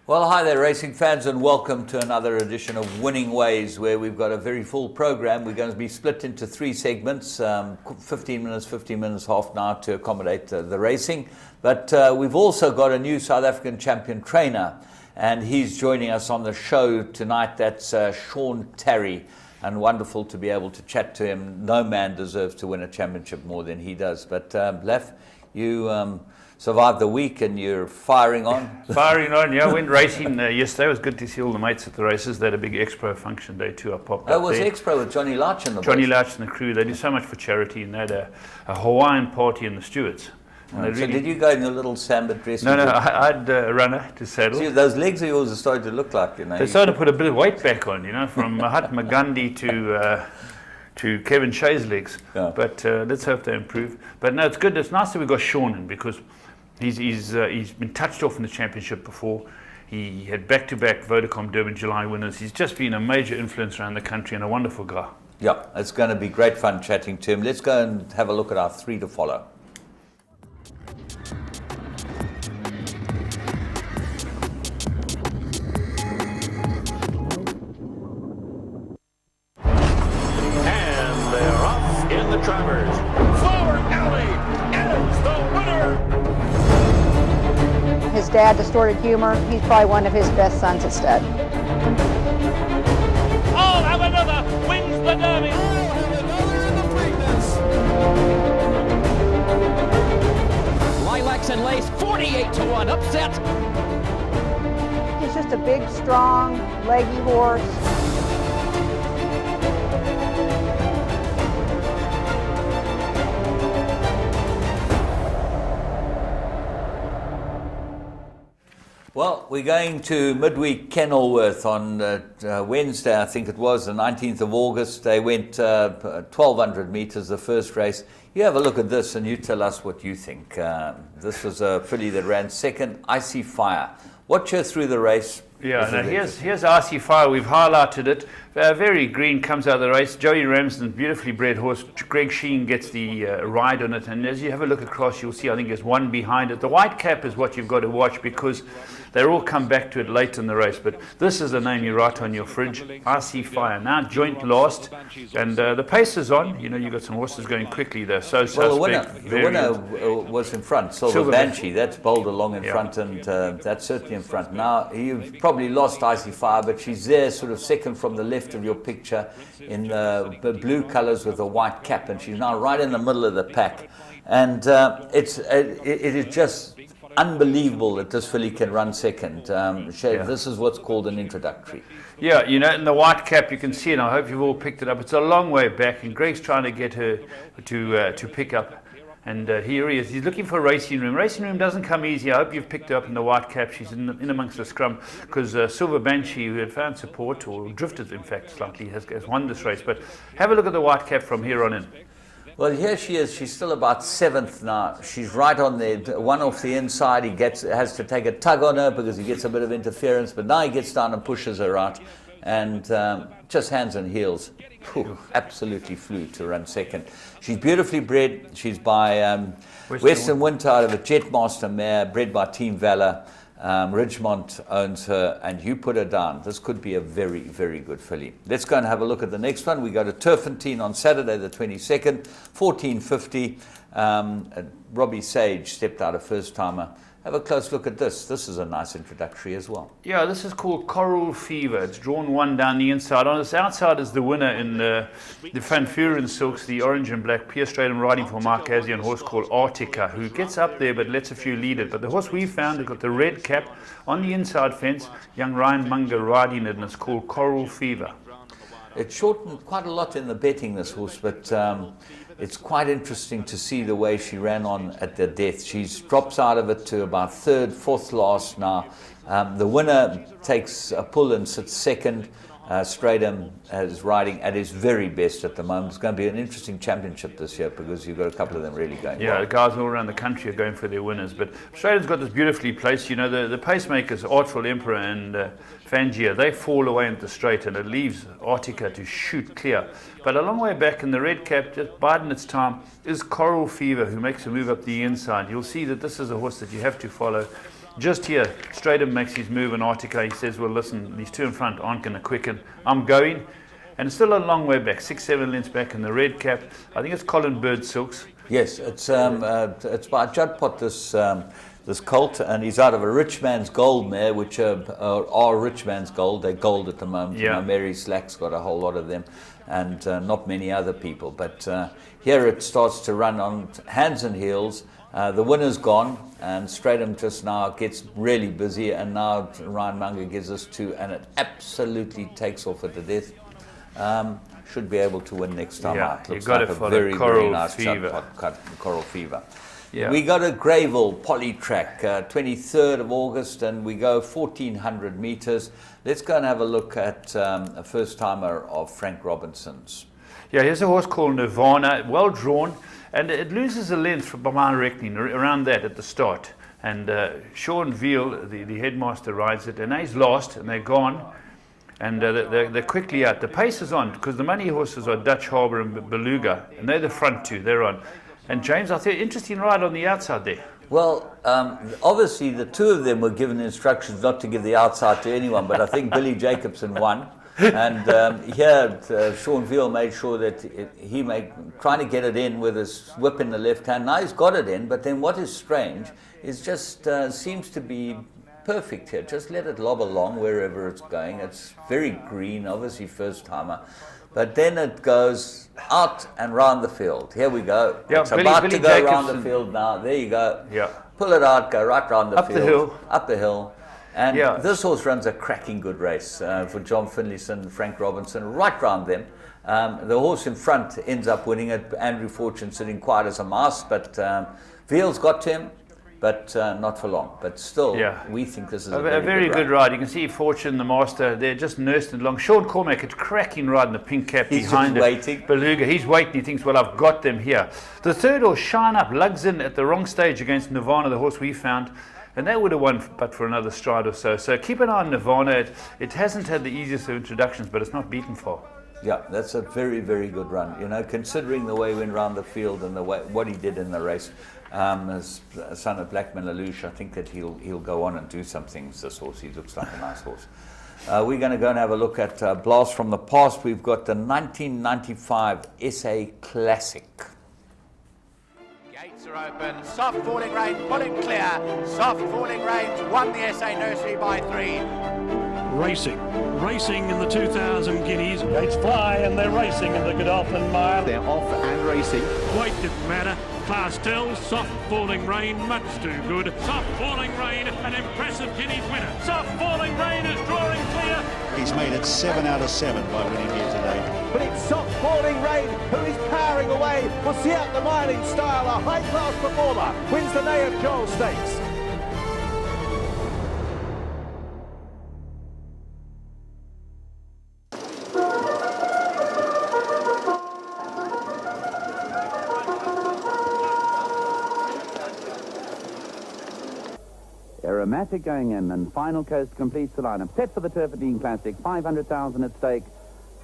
Well, hi there, racing fans, and welcome to another edition of Winning Ways, where we've got a very full program. We're going to be split into three segments, 15 minutes, half an hour to accommodate the racing. But we've also got a new South African champion trainer, and he's joining us on the show tonight. That's Sean Tarry, and wonderful to be able to chat to him. No man deserves to win a championship more than he does. But Lef, you survived the week and you're firing on. Firing on, yeah. I went racing yesterday. It was good to see all the mates at the races. They had a big Expo function day too. I popped up was there. Expo with Johnny Larch and the Johnny boys. Larch and the crew. They do so much for charity, and they had a Hawaiian party in the Stewards. So did you go in your little samba dress? No, I had a runner to saddle. See, those legs of yours are starting to look like, They're starting to put a bit of weight back on, from Mahatma Gandhi to Kevin Shea's legs. Yeah. But let's hope they improve. But no, it's good. It's nice that we got Sean in, because he's been touched off in the championship before. He had back-to-back Vodacom Durban July winners. He's just been a major influence around the country and a wonderful guy. Yeah, it's going to be great fun chatting to him. Let's go and have a look at our three to follow. And they're off in the Travers. Forward Alley is the winner. His dad, Distorted Humor, he's probably one of his best sons at stud. I'll have another. Wins the Derby. I'll have another in the Preakness. Lilacs and Lace, 48-1 upset. He's just a big, strong, leggy horse. Well, we're going to midweek Kenilworth on Wednesday, I think it was, the 19th of August. They went 1,200 meters, the first race. You have a look at this and you tell us what you think. This was a filly that ran second, Icy Fire. Watch her through the race. Yeah, now here's Icy Fire. We've highlighted it. Very green, comes out of the race. Joey Ramsden, beautifully bred horse. Greg Sheen gets the ride on it. And as you have a look across, you'll see, I think there's one behind it. The white cap is what you've got to watch, because they all come back to it late in the race. But this is the name you write on your fridge, Icy Fire. Now joint last. And the pace is on. You've got some horses going quickly there. So well, suspect. the winner was in front, Silver Banshee. That's bowled along in front, and that's certainly in front. Now, you've probably lost Icy Fire, but she's there sort of second from the left of your picture in the blue colours with a white cap, and she's now right in the middle of the pack. And it is just unbelievable that this filly can run second. This is what's called an introductory. Yeah, in the white cap you can see it. I hope you've all picked it up. It's a long way back, and Greg's trying to get her to pick up. And here he is. He's looking for Racing Room. Racing Room doesn't come easy. I hope you've picked her up in the white cap. She's in amongst the scrum, because Silver Banshee, who had found support, or drifted in fact slightly, has won this race. But have a look at the white cap from here on in. Well, here she is. She's still about seventh now. She's right on the one off the inside. He has to take a tug on her because he gets a bit of interference. But now he gets down and pushes her out, and just hands and heels. Absolutely flew to run second. She's beautifully bred. She's by Western Winter out of a Jetmaster mare, bred by Team Valor. Ridgemont owns her, and you put her down. This could be a very, very good filly. Let's go and have a look at the next one. We go to Turfentine on Saturday the 22nd, 14:50. Robbie Sage stepped out a first-timer. Have a close look at this. This is a nice introductory as well. Yeah, this is called Coral Fever. It's drawn one down the inside. On this outside is the winner in the Van Furen Silks, the orange and black, Pierre Stratum riding for Mark Hazian, horse called Artica, who gets up there but lets a few lead it. But the horse we found has got the red cap on the inside fence, young Ryan Munger riding it, and it's called Coral Fever. It shortened quite a lot in the betting, this horse, but it's quite interesting to see the way she ran on at the death. She drops out of it to about third, fourth last now. The winner takes a pull and sits second. Stratum is riding at his very best at the moment. It's going to be an interesting championship this year, because you've got a couple of them really going well. The guys all around the country are going for their winners. But Stratum's got this beautifully placed. The pacemakers, Artful Emperor and Fangia, they fall away into the straight, and it leaves Artica to shoot clear. But a long way back in the red cap, just biding its time, is Coral Fever, who makes a move up the inside. You'll see that this is a horse that you have to follow. Just here, Stratum makes his move and Artica. He says, well, listen, these two in front aren't going to quicken. I'm going. And it's still a long way back, 6-7 lengths back in the red cap. I think it's Colin Bird Silks. Yes, it's by Judd Pot, this colt, and he's out of a Rich Man's Gold mare, which are Rich Man's Gold. They're gold at the moment. Yeah. You know, Mary Slack's got a whole lot of them, and not many other people. But here it starts to run on hands and heels. The winner's gone, and Stratum just now gets really busy, and now Ryan Munger gives us 2, and it absolutely takes off at the death. Should be able to win next time Yeah, out. you Looks got like it a for very, the very Coral nice Fever. Coral Fever. Yeah. We got a Greyville poly track, 23rd of August, and we go 1,400 meters. Let's go and have a look at a first timer of Frank Robinson's. Yeah, here's a horse called Nirvana, well drawn, and it loses a length by my reckoning around that at the start. And Sean Veal, the headmaster, rides it, and he's lost, and they're gone. And they're quickly out. The pace is on, because the money horses are Dutch Harbour and Beluga, and they're the front two, they're on. And James, I think, interesting ride on the outside there. Well, obviously the two of them were given instructions not to give the outside to anyone, but I think Billy Jacobson won. And here, Sean Veal made sure that trying to get it in with his whip in the left hand. Now he's got it in, but then what is strange is just seems to be perfect here. Just let it lob along wherever it's going. It's very green, obviously first timer. But then it goes out and round the field. Here we go. Yeah, it's Billy about to go Jacobson. round the field now. There you go. Yeah. Pull it out, go right round the Up field. the hill. Up the hill. And Yeah. this horse runs a cracking good race for John Finlayson, Frank Robinson, right round them. The horse in front ends up winning it. Andrew Fortune sitting quiet as a mouse, but Veal's got to him. But not for long. But still, Yeah. we think this is A very good ride. You can see Fortune, the master, they're just nursed it along. Sean Cormack, a cracking ride in the pink cap He's behind just it. waiting. Beluga, he's waiting. He thinks, well, I've got them here. The third horse, Shine Up, lugs in at the wrong stage against Nirvana, the horse we found. And they would have won, but for another stride or so. So keep an eye on Nirvana. It hasn't had the easiest of introductions, but it's not beaten far. Yeah, that's a very, very good run. You know, considering the way he went round the field and the way what he did in the race. As son of Blackman Lelouch, I think that he'll go on and do some things. This horse, he looks like a nice horse. We're going to go and have a look at Blast from the Past. We've got the 1995 SA Classic. Gates are open, soft falling rain, pulling clear. Soft falling rains won the SA Nursery by 3. Racing in the 2,000 guineas. Gates fly and they're racing in the Godolphin Mile. They're off and racing. Weight didn't matter. Class tells, soft falling rain, much too good. Soft falling rain, an impressive guineas winner. Soft falling rain is drawing clear. He's made it 7 out of 7 by winning here today. But it's soft falling rain who is powering away. We'll see out the mile in style. A high-class performer wins the Nay of Joel Stakes. Aromatic going in, and Final Coast completes the lineup. Set for the Turfadine Classic, 500,000 at stake.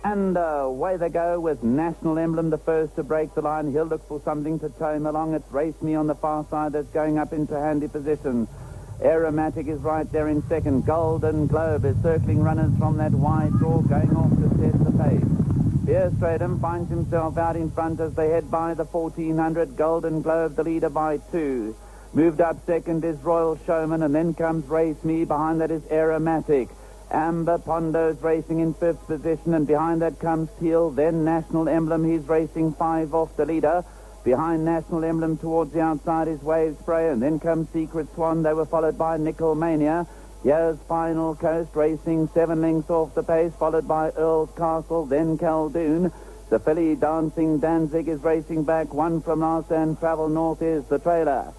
And away they go with National Emblem, the first to break the line. He'll look for something to tow him along. It's Race Me on the far side that's going up into handy position. Aromatic is right there in second. Golden Globe is circling runners from that wide draw, going off to set the pace. Pierre Stratum finds himself out in front as they head by the 1400. Golden Globe, the leader by 2. Moved up second is Royal Showman, and then comes Race Me. Behind that is Aromatic. Amber Pondo's racing in 5th position, and behind that comes Teal, then National Emblem. He's racing 5 off the leader. Behind National Emblem towards the outside is Wave Spray, and then comes Secret Swan. They were followed by Nickel Mania. Here's Final Coast racing 7 lengths off the pace, followed by Earl's Castle, then Caldoon. The filly Dancing Danzig is racing back. 1 from last, and Travel North is the trailer.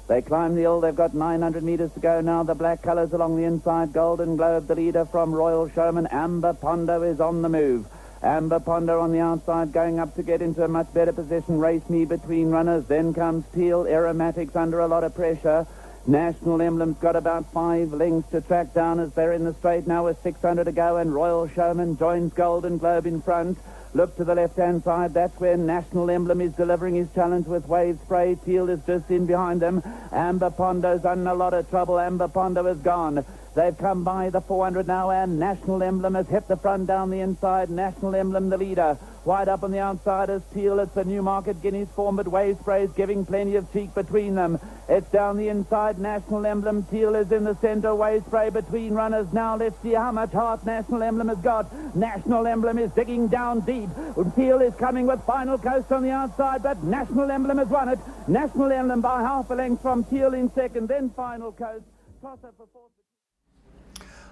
They climb the hill. They've got 900 metres to go now. The black colours along the inside. Golden Globe, the leader from Royal Showman. Amber Pondo is on the move. Amber Pondo on the outside, going up to get into a much better position. Race Me between runners. Then comes Teal. Aromatics under a lot of pressure. National Emblem's got about 5 lengths to track down as they're in the straight now with 600 to go, and Royal Showman joins Golden Globe in front. Look to the left-hand side. That's where National Emblem is delivering his challenge with Wave Spray. Teal is just in behind him. Amber Pondo's in a lot of trouble. Amber Pondo is gone. They've come by the 400 now, and National Emblem has hit the front down the inside. National Emblem, the leader. Wide up on the outside is Teal. It's a Newmarket Guineas form, but Wave Spray's giving plenty of cheek between them. It's down the inside. National Emblem. Teal is in the centre. Wave Spray between runners. Now let's see how much heart National Emblem has got. National Emblem is digging down deep. Teal is coming with Final Coast on the outside, but National Emblem has won it. National Emblem by half a length from Teal in second, then Final Coast. Toss up for fourth.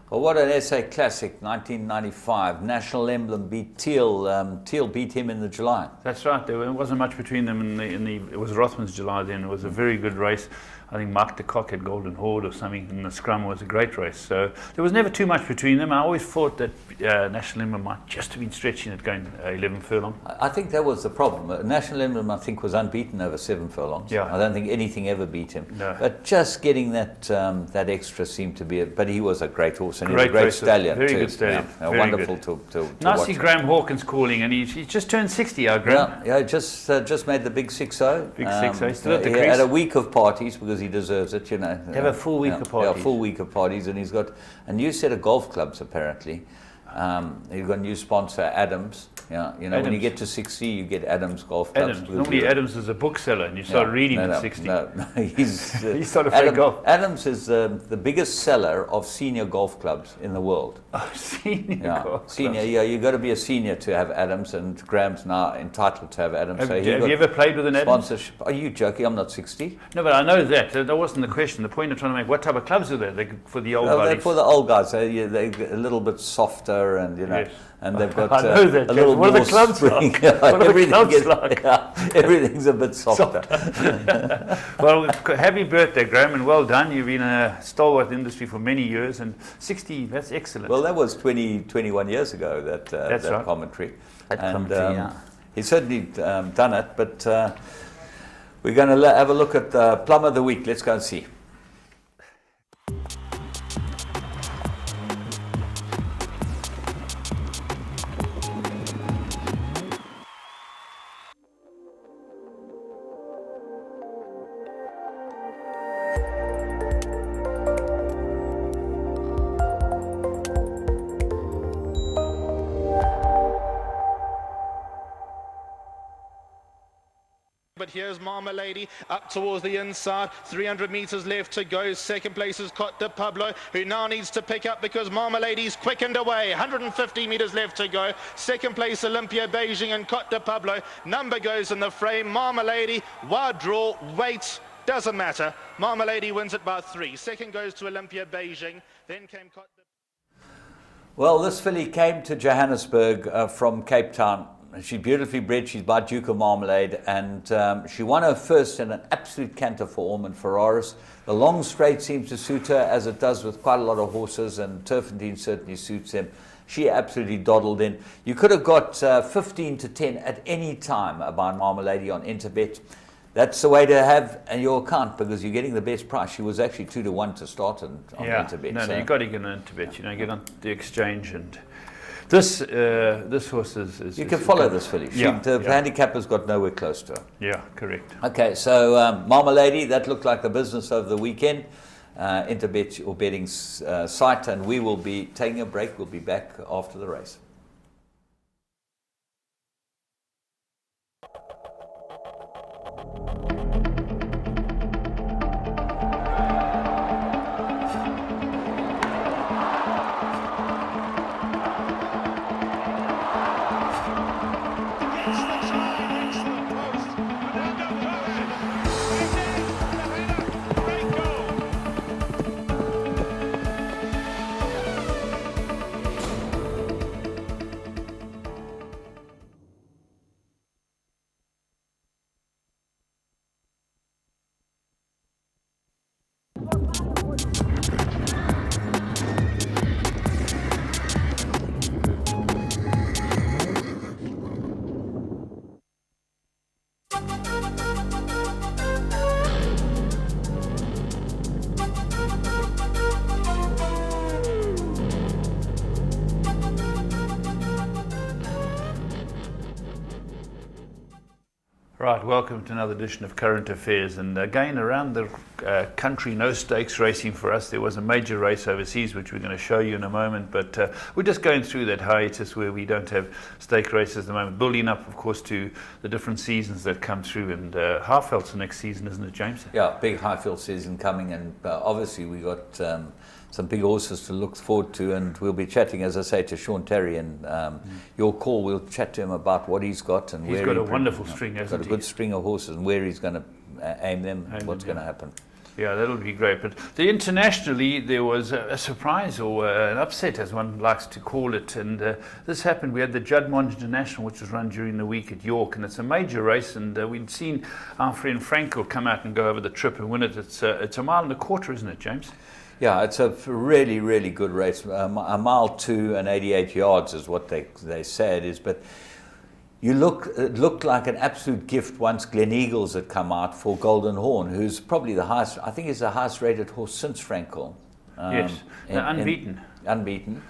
Well, what an SA Classic, 1995. National Emblem beat Teal. Teal beat him in the July. That's right. There wasn't much between them it was Rothman's July then. It was a very good race. I think Mark de Kock had Golden Horde or something in the scrum. Was a great race. So there was never too much between them. I always thought that National Emblem might just have been stretching it going 11 furlong. I think that was the problem. National Emblem, I think, was unbeaten over 7 furlongs. Yeah. I don't think anything ever beat him. No. But just getting that extra seemed to be but he was a great horse and he was a Great great racer. stallion. Very too. good stallion. Yeah, Very wonderful good. to Nice watch. see Graham Hawkins calling, and he's just turned 60, our Graham. Yeah, just made the big 6-0. Big 6-0. Still at the he crease. had a week of parties because he deserves it, you know. Have a full week of parties. Yeah, full week of parties, and he's got a new set of golf clubs apparently. He's got a new sponsor, Adams. Yeah, you know, when you get to 60, you get Adams golf clubs. Adams. Normally Adams is a bookseller, and you start reading at 60. No, he's he started playing golf. Adams is the biggest seller of senior golf clubs in the world. Oh, senior golf senior. clubs. Yeah, you got to be a senior to have Adams, and Graham's now entitled to have Adams. Have you ever played with an Adams? Sponsorship. Are you joking? I'm not 60. No, but I know that. That wasn't the question. The point I'm trying to make, what type of clubs are they for the old They're guys? for the old guys. They're a little bit softer, and you know, Yes. and they've got I know that, a little what more are the clubs spring. like? What are the clubs like? Everything's a bit softer. Well, happy birthday, Graham, and well done. You've been a stalwart in the industry for many years, and 60, that's excellent. Well, that was 21 years ago, that right. commentary. That and commentary, yeah. He's certainly done it, but we're going to have a look at the Plum of the Week. Let's go and see. But here's Marmalady up towards the inside. 300 metres left to go. Second place is Cote de Pablo, who now needs to pick up because Marmalady's quickened away. 150 metres left to go. Second place Olympia Beijing and Cote de Pablo. Number goes in the frame. Marmalady, wild draw, weight, doesn't matter. Marmalady wins it by 3. Second goes to Olympia Beijing. Then came Cote de Well, this filly came to Johannesburg from Cape Town. She's beautifully bred. She's by Duke of Marmalade, and she won her first in an absolute canter for Ormond Ferraris. The long straight seems to suit her, as it does with quite a lot of horses, and Turfentine certainly suits them. She absolutely dawdled in. You could have got 15 to 10 at any time by Marmalade on Interbet. That's the way to have your account, because you're getting the best price. She was actually 2 to 1 to start on Interbet. No, you've got to get on Interbet. You know, get on the exchange, and this horse is. You can follow this filly. The handicapper's got nowhere close to her. Yeah, correct. Okay, so Marmalade, that looked like the business of the weekend. Interbet, your betting site, and we will be taking a break. We'll be back after the race. Right, welcome to another edition of Current Affairs. And again, around the country, no stakes racing for us. There was a major race overseas, which we're going to show you in a moment. But we're just going through that hiatus where we don't have stake races at the moment, building up, of course, to the different seasons that come through. And Highveld's the next season, isn't it, James? Yeah, big Highveld season coming. And obviously we got some big horses to look forward to, and we'll be chatting, as I say, to Sean Terry, and your call, we'll chat to him about what he's got and he's where got a wonderful string, hasn't he? Got a good string of horses and where he's going to aim them, what's going to happen. Yeah, that'll be great. But internationally, there was a surprise or an upset, as one likes to call it. And this happened. We had the Juddmonde International, which was run during the week at York, and it's a major race. And we'd seen our friend Frankel come out and go over the trip and win it. It's a mile and a quarter, isn't it, James? Yeah, it's a really, really good race. A mile 2 and 88 yards is what they say it is. But it looked like an absolute gift once Glen Eagles had come out for Golden Horn, who's probably the highest, I think he's the highest rated horse since Frankel. Yes, unbeaten. Unbeaten.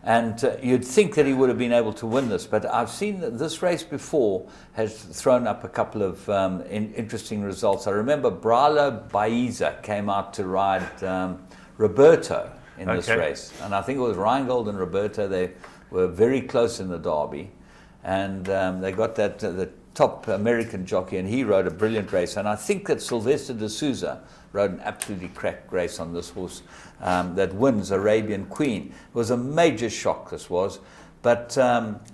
And you'd think that he would have been able to win this, but I've seen that this race before has thrown up a couple of interesting results. I remember Bralo Baiza came out to ride Roberto in this race, and I think it was Rheingold and Roberto. They were very close in the Derby, and they got the top American jockey, and he rode a brilliant race. And I think that Sylvester de Souza rode an absolutely crack race on this horse that wins Arabian Queen. It was a major shock, this was, but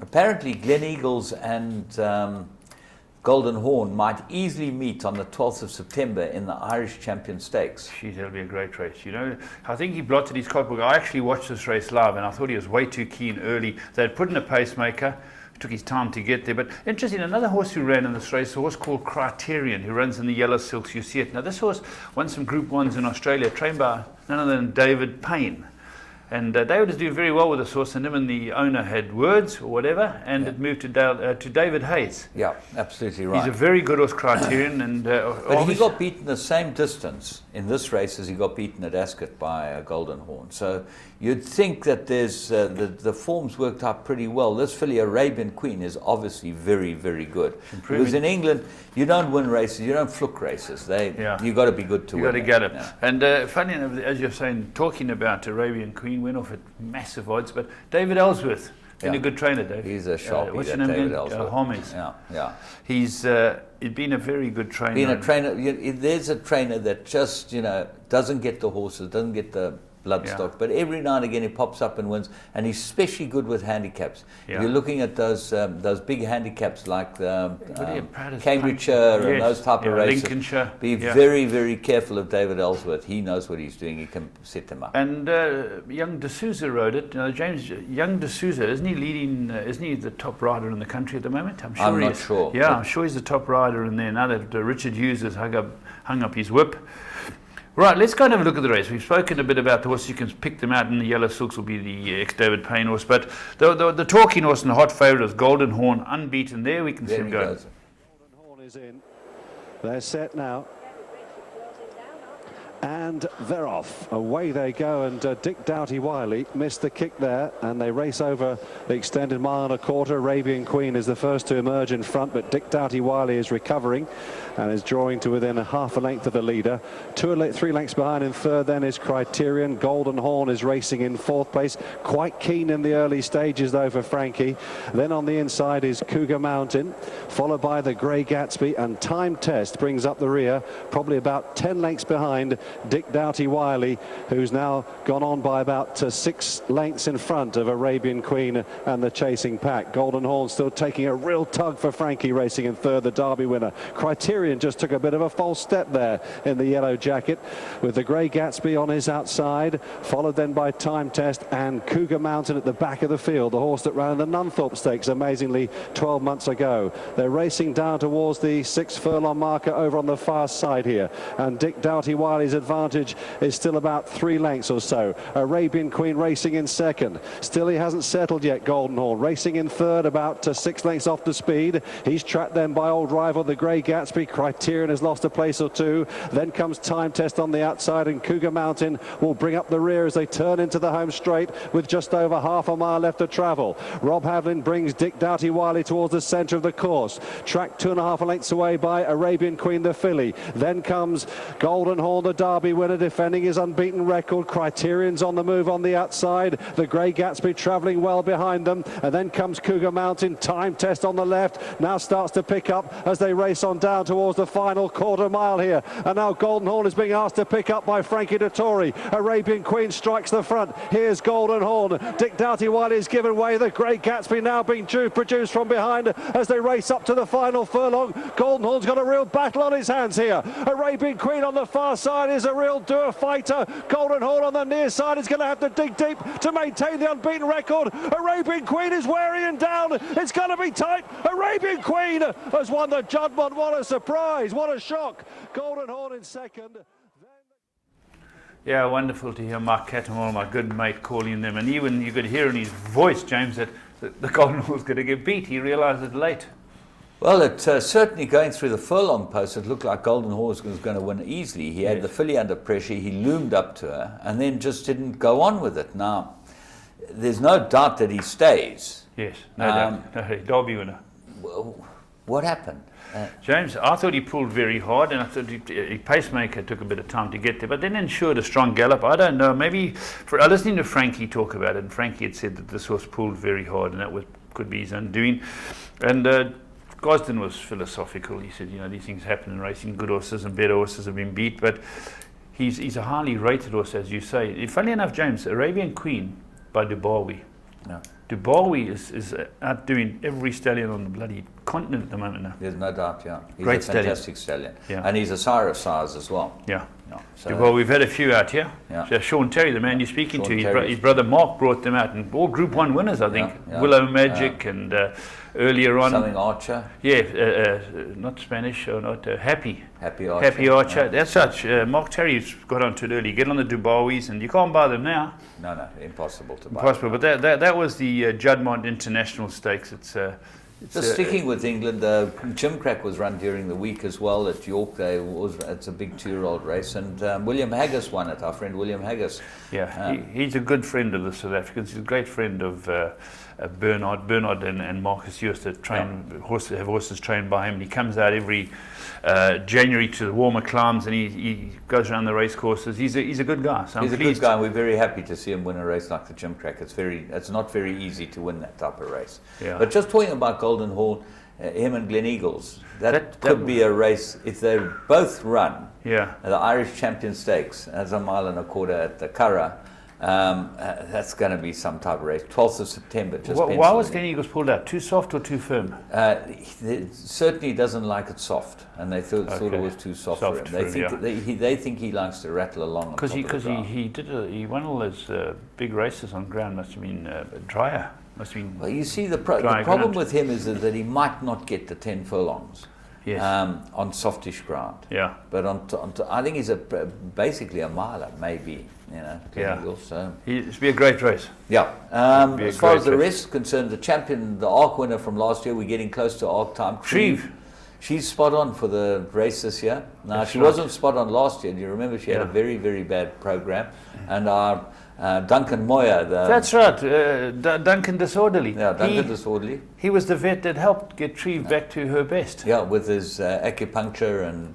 apparently Glen Eagles and Golden Horn might easily meet on the 12th of September in the Irish Champion Stakes. Geez, that'll be a great race. You know, I think he blotted his copybook. I actually watched this race live, and I thought he was way too keen early. They'd put in a pacemaker. It took his time to get there. But interesting, another horse who ran in this race, a horse called Criterion, who runs in the yellow silks. You see it. Now, this horse won some Group 1s in Australia, trained by none other than David Payne. And David is doing very well with this horse, and him and the owner had words or whatever, and it moved to David Hayes. Yeah, absolutely right. He's a very good horse, Criterion. And but he got beaten the same distance in this race as he got beaten at Ascot by Golden Horn. So you'd think that there's the form's worked out pretty well. This filly, Arabian Queen, is obviously very, very good. Because in England, you don't win races, you don't fluke races. You've got to be good to win. You've got to get it. Yeah. And funny enough, as you're saying, talking about Arabian Queen, went off at massive odds, but David Ellsworth, been a good trainer, Dave. He's a sharpie, what's your name David again? Ellsworth. Holmes. Yeah. He's been a very good trainer. Being a trainer, there's a trainer that just, doesn't get the horses, doesn't get the bloodstock, but every now and again he pops up and wins, and he's especially good with handicaps. If you're looking at those big handicaps like Cambridgeshire and those type of races, Lincolnshire. Be very, very careful of David Ellsworth. He knows what he's doing. He can set them up. And young De Souza rode it. James, young De Souza, isn't he leading? Isn't he the top rider in the country at the moment? I'm sure I'm not sure. Yeah, I'm sure he's the top rider in there now that Richard Hughes has hung up his whip. Right, let's go and have a look at the race. We've spoken a bit about the horse. You can pick them out, and the yellow silks will be the ex-David Payne horse. But the talking horse and the hot favourite is Golden Horn, unbeaten. There we can see him go. Golden Horn is in. They're set now. And they're off. Away they go, and Dick Doughty-Wiley missed the kick there, and they race over the extended mile and a quarter. Arabian Queen is the first to emerge in front, but Dick Doughty-Wiley is recovering and is drawing to within a half a length of the leader. 3 lengths behind in third then is Criterion. Golden Horn is racing in fourth place. Quite keen in the early stages though for Frankie. Then on the inside is Cougar Mountain, followed by the Grey Gatsby, and Time Test brings up the rear, probably about 10 lengths behind Dick Doughty-Wiley, who's now gone on by about 6 lengths in front of Arabian Queen and the chasing pack. Golden Horn still taking a real tug for Frankie, racing in third, the Derby winner. Criterion just took a bit of a false step there in the yellow jacket, with the Grey Gatsby on his outside, followed then by Time Test and Cougar Mountain at the back of the field, the horse that ran the Nunthorpe Stakes amazingly 12 months ago. They're racing down towards the 6 furlong marker over on the far side here, and Dick Doughty-Wiley's at advantage is still about 3 lengths or so. Arabian Queen racing in second. Still he hasn't settled yet, Golden Horn. Racing in third, about 6 lengths off the speed. He's tracked then by old rival, the Grey Gatsby. Criterion has lost a place or two. Then comes Time Test on the outside, and Cougar Mountain will bring up the rear as they turn into the home straight with just over half a mile left to travel. Rob Havlin brings Dick Doughty Wiley towards the centre of the course. Tracked 2.5 lengths away by Arabian Queen, the filly. Then comes Golden Horn, the Derby winner, defending his unbeaten record. Criterion's on the move on the outside. The Grey Gatsby travelling well behind them. And then comes Cougar Mountain. Time Test on the left. Now starts to pick up as they race on down towards the final quarter mile here. And now Golden Horn is being asked to pick up by Frankie Dettori. Arabian Queen strikes the front. Here's Golden Horn. Dick Doughty Wiley is given way. The Grey Gatsby now being produced from behind as they race up to the final furlong. Golden Horn's got a real battle on his hands here. Arabian Queen on the far side is a real doer fighter. Golden Horn on the near side is going to have to dig deep to maintain the unbeaten record. Arabian Queen is wearing down. It's going to be tight. Arabian Queen has won the Juddmonte. What a surprise. What a shock. Golden Horn in second. Yeah, wonderful to hear Mark Cattermole, my good mate, calling them. And even you could hear in his voice, James, that the Golden Horn was going to get beat. He realised it late. Well, it certainly going through the furlong post, it looked like Golden Horse was going to win easily. He had the filly under pressure, he loomed up to her, and then just didn't go on with it. Now, there's no doubt that he stays. Yes, no doubt. No, Derby winner. What happened? James, I thought he pulled very hard, and I thought his pacemaker took a bit of time to get there, but then ensured a strong gallop. I don't know, maybe, I listening to Frankie talk about it, and Frankie had said that this horse pulled very hard, and that could be his undoing. And Gosden was philosophical. He said, these things happen in racing. Good horses and better horses have been beat, but he's a highly rated horse, as you say. Funnily enough, James, Arabian Queen by Dubawi. Yeah. Dubawi is outdoing every stallion on the bloody continent at the moment now. There's no doubt, yeah. He's Great a fantastic stallion. Yeah. And he's a sire of sires as well. Yeah. So well, we've had a few out here. Yeah. So Sean Terry, the man you're speaking to, his brother Mark brought them out, and all Group 1 winners, I think. Yeah. Willow Magic and earlier on. Something Archer. Yeah, not Spanish, or not Happy. Happy Archer. Happy Archer. Yeah. That's such. Mark Terry's got onto it early. Get on the Dubawis, and you can't buy them now. No, impossible to buy. Impossible, but that was the Juddmonte International Stakes. Just sticking with England, Gimcrack was run during the week as well at York. It's a big 2-year-old race, and William Haggis won it. Our friend William Haggis. Yeah, he's a good friend of the South Africans. He's a great friend of Bernard and Marcus Hughes that have horses trained by him. And he comes out every January to the warmer climes, and he goes around the race courses. He's a good guy. So he's a good guy, and we're very happy to see him win a race like the Gimcrack. It's not very easy to win that type of race. Yeah. But just talking about Golden Horn, him and Glen Eagles, that could be a race if they both run. Yeah. The Irish Champion Stakes, that's a mile and a quarter at the Curragh. That's going to be some type of race. 12th of September. Why was Glen Eagles pulled out? Too soft or too firm? He certainly doesn't like it soft, and they thought it was too soft for him. They think he likes to rattle along. Because he won all those big races on ground. Must have been drier. Must have been. Well, you see, the problem with him is that he might not get the 10 furlongs. Yes. On softish ground. Yeah. But I think he's basically a miler, maybe. Eagles, so. It'd be a great race. Yeah. As far as the rest is concerned, the champion, the ARC winner from last year, we're getting close to ARC time. Shreve. She's spot on for the race this year. Now, she wasn't spot on last year. Do you remember? She had a very, very bad program. And our Duncan Moyer. That's right, Duncan Disorderly. Yeah, Duncan Disorderly. He was the vet that helped get Shreve back to her best. Yeah, with his acupuncture and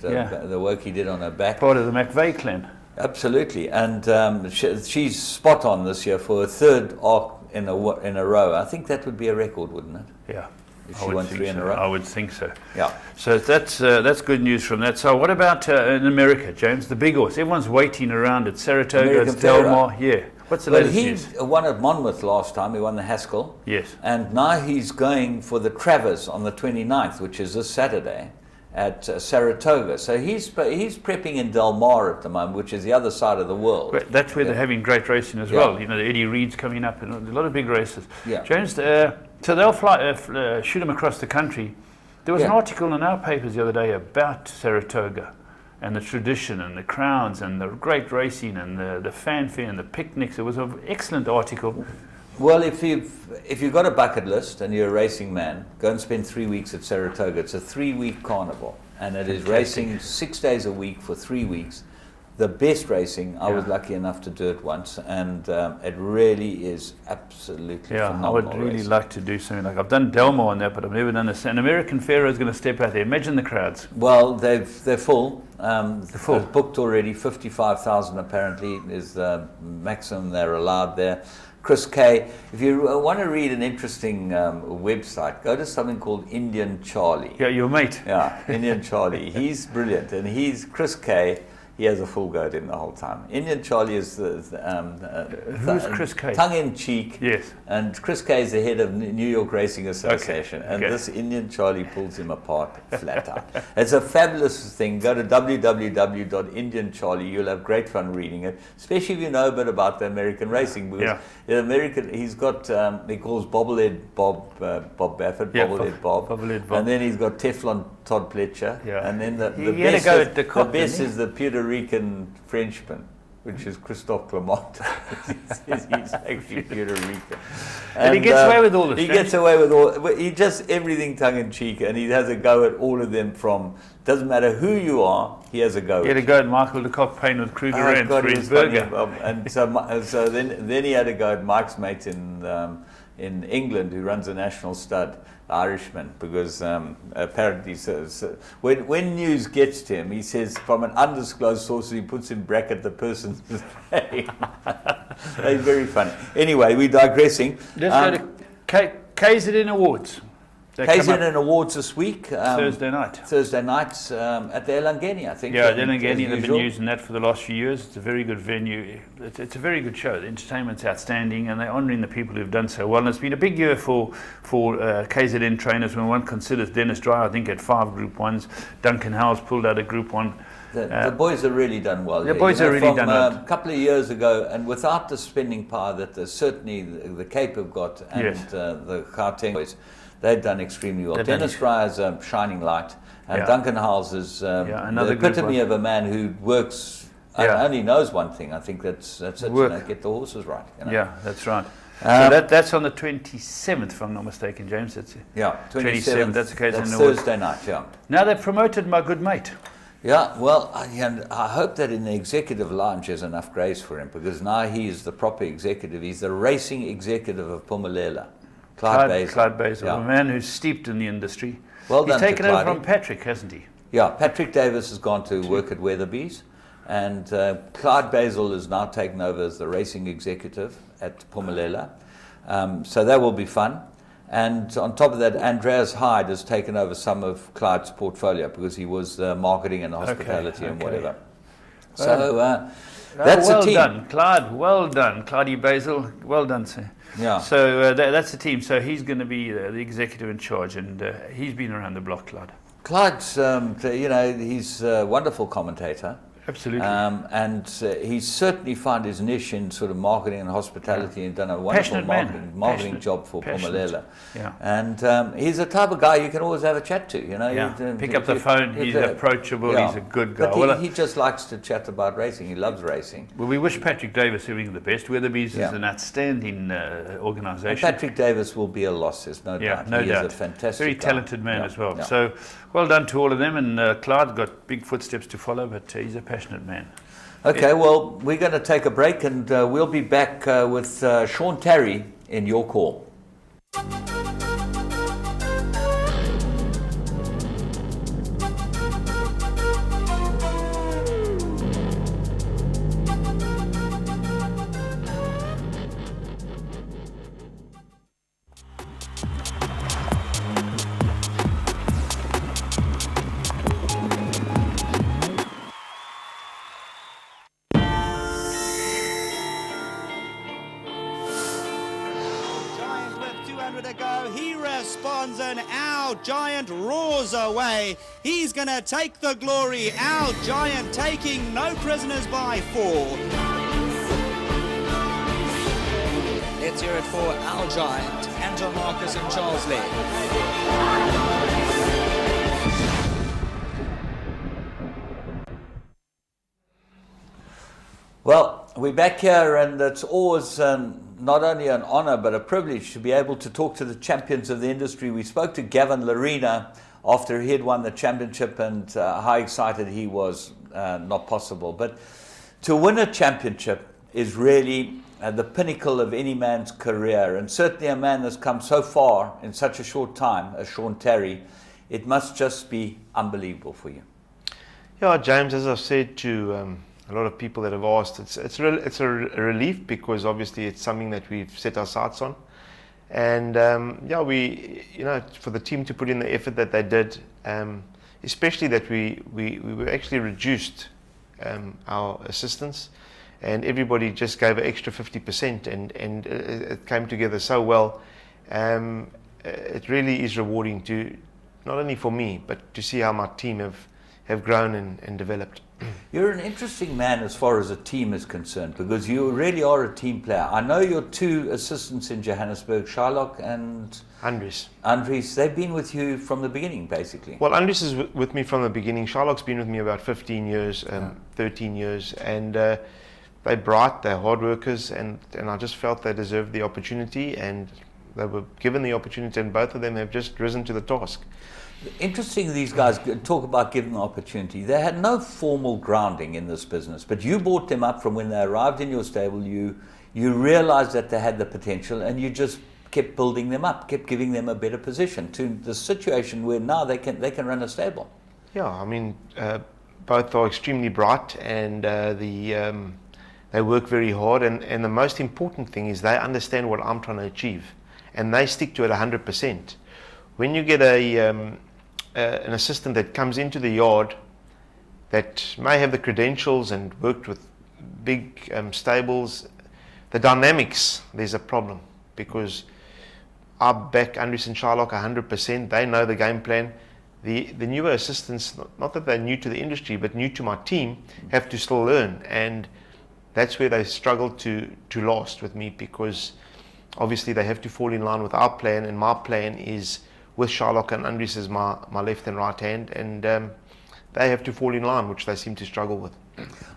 the work he did on her back. Part of the McVeigh clan. Absolutely, and she's spot on this year for a third ARC in a row. I think that would be a record, wouldn't it? Yeah. If she won 3 in a row. I would think so. Yeah. So that's good news from that. So what about in America, James? The big horse. Everyone's waiting around at Saratoga, it's Delmar. Yeah. What's the latest news? He won at Monmouth last time. He won the Haskell. Yes. And now he's going for the Travers on the 29th, which is this Saturday, at Saratoga. So he's prepping in Delmar at the moment, which is the other side of the world. That's where they're having great racing as well. The Eddie Reed's coming up and a lot of big races. Yeah. James, so they'll shoot them across the country. There was an article in our papers the other day about Saratoga, and the tradition and the crowds and the great racing and the fanfare and the picnics. It was an excellent article. Well, if you've got a bucket list and you're a racing man, go and spend 3 weeks at Saratoga. It's a 3-week carnival, and it is racing 6 days a week for 3 weeks. The best racing. I was lucky enough to do it once, and it really is absolutely phenomenal. I would really like to do something like I've done Delmar on that, but I've never done this. An American Pharaoh is going to step out there. Imagine the crowds. Well, they're full. They're booked already. 55,000 apparently is the maximum they're allowed there. Chris Kay, if you want to read an interesting website, go to something called Indian Charlie. Yeah, your mate. Yeah, Indian Charlie. He's brilliant, and he's Chris Kay. He has a full goat in the whole time. Indian Charlie is who's Chris Kay? Tongue in cheek. Yes. And Chris Kay is the head of New York Racing Association. Okay. And this Indian Charlie pulls him apart flat out. It's a fabulous thing. Go to www.indiancharlie. You'll have great fun reading it, especially if you know a bit about the American racing. Because in American, he's got, he calls Bobblehead Bob Baffert, Bobblehead Bob. And then he's got Teflon Todd Pletcher. Yeah. And then the best is the Puerto Rican Frenchman, which is Christophe Clement. he's actually Puerto Rican. And he gets away with all this. He gets away with all. He just everything tongue in cheek, and he has a go at all of them. Doesn't matter who you are, he has a go. He had a go at Michael de Kock Payne with Kruger Rand for his burger. And so then he had a go at Mike's mate in England, who runs a national stud, Irishman, because apparently when news gets to him, he says from an undisclosed source, he puts in bracket the person's name. It's very funny. Anyway, we're digressing. Let's go to KZN Awards. KZN Awards this week. Thursday night. Thursday nights at the Elangeni, I think. Yeah, the Elangeni, they've been using that for the last few years. It's a very good venue. It's a very good show. The entertainment's outstanding, and they're honouring the people who've done so well. And it's been a big year for KZN trainers when one considers Dennis Dry, I think, had 5 Group 1s. Duncan Howes pulled out a Group 1. The boys have really done well. The boys have really done well. A couple of years ago, and without the spending power that certainly the Cape have got, and the Gauteng boys, they've done extremely well. Dennis Dry is a shining light, and Duncan Howes is the epitome of a man who works and only knows one thing. I think that's it. Get the horses right. Yeah, that's right. So that's on the 27th, if I'm not mistaken, James. That's 27th. That's the case. That's Thursday night. Yeah. Now they've promoted my good mate. Yeah, well, I hope that in the executive lounge there's enough grace for him, because now he is the proper executive. He's the racing executive of Pumulele. Clyde Basil, a man who's steeped in the industry. Well He's done taken to over Clyde. from Patrick, hasn't he? Yeah, Patrick Davis has gone to work at Weatherby's, and Clyde Basil is now taken over as the racing executive at Pumulele. So that will be fun. And on top of that, Andreas Hyde has taken over some of Clyde's portfolio, because he was marketing and hospitality and whatever. So that's well a team. Done, Clyde. Well done, Clydie Basil. Well done, sir. Yeah. So that's the team. So he's going to be the executive in charge, and he's been around the block, Clyde. Clyde's, he's a wonderful commentator. Absolutely. And he's certainly found his niche in sort of marketing and hospitality, and done a wonderful marketing job for Pumulele. Yeah. And he's the type of guy you can always have a chat to. Pick up the phone. He's approachable. Yeah. He's a good guy. But he just likes to chat about racing. He loves racing. Well, we wish Patrick Davis everything the best. Weatherby's is an outstanding organisation. And Patrick Davis will be a loss, there's no doubt. No doubt. Is a fantastic very talented man as well. Yeah. So well done to all of them. And Clyde's got big footsteps to follow, but he's a passionate man. Okay, well, we're going to take a break, and we'll be back with Sean Terry in Your Call. And our Giant roars away. He's going to take the glory. Our Giant taking no prisoners by 4. Let's hear it for our Giant, Anton Marcus and Charles Lee. Well, we're back here, and it's always not only an honor but a privilege to be able to talk to the champions of the industry. We spoke to Gavin Larena after he had won the championship, and how excited he was, not possible. But to win a championship is really the pinnacle of any man's career, and certainly a man that's come so far in such a short time as Sean Terry. It must just be unbelievable for you. Yeah, James, as I've said to a lot of people that have asked, it's a relief, because obviously it's something that we've set our sights on, and for the team to put in the effort that they did, especially that we were actually reduced our assistance, and everybody just gave an extra 50%, and it came together so well. It really is rewarding to, not only for me, but to see how my team have grown and developed. You're an interesting man as far as a team is concerned, because you really are a team player. I know your two assistants in Johannesburg, Shylock and Andries, they've been with you from the beginning, basically. Well, Andries is with me from the beginning. Shylock's been with me about 15 years, 13 years, and they're bright, they're hard workers, and I just felt they deserved the opportunity, and they were given the opportunity, and both of them have just risen to the task. Interesting, these guys talk about giving the opportunity. They had no formal grounding in this business, but you brought them up from when they arrived in your stable. You realized that they had the potential, and you just kept building them up, kept giving them a better position to the situation where now they can run a stable. Yeah, I mean, both are extremely bright, and they work very hard, and the most important thing is they understand what I'm trying to achieve, and they stick to it 100%. When you get an assistant that comes into the yard that may have the credentials and worked with big stables, the dynamics, there's a problem, because I back Andries and Shylock 100%. They know the game plan. The newer assistants, not that they're new to the industry, but new to my team, have to still learn, and that's where they struggle to last with me, because obviously they have to fall in line with our plan, and my plan is with Shylock and Andries as my left and right hand, and they have to fall in line, which they seem to struggle with.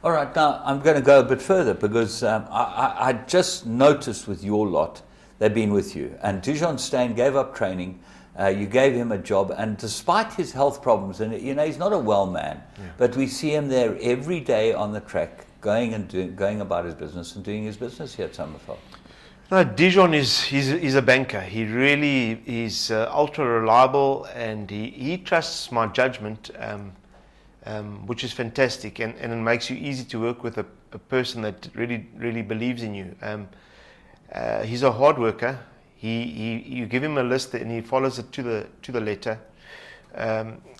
All right, now I'm going to go a bit further, because I just noticed with your lot, they've been with you, and Dijon Steyn gave up training. You gave him a job, and despite his health problems, and he's not a well man, but we see him there every day on the track, going about his business and doing his business here at Summerfell. No, Dijon he's a banker. He really is ultra reliable, and he trusts my judgment, which is fantastic, and it makes you easy to work with a person that really believes in you. He's a hard worker. You give him a list and he follows it to the letter.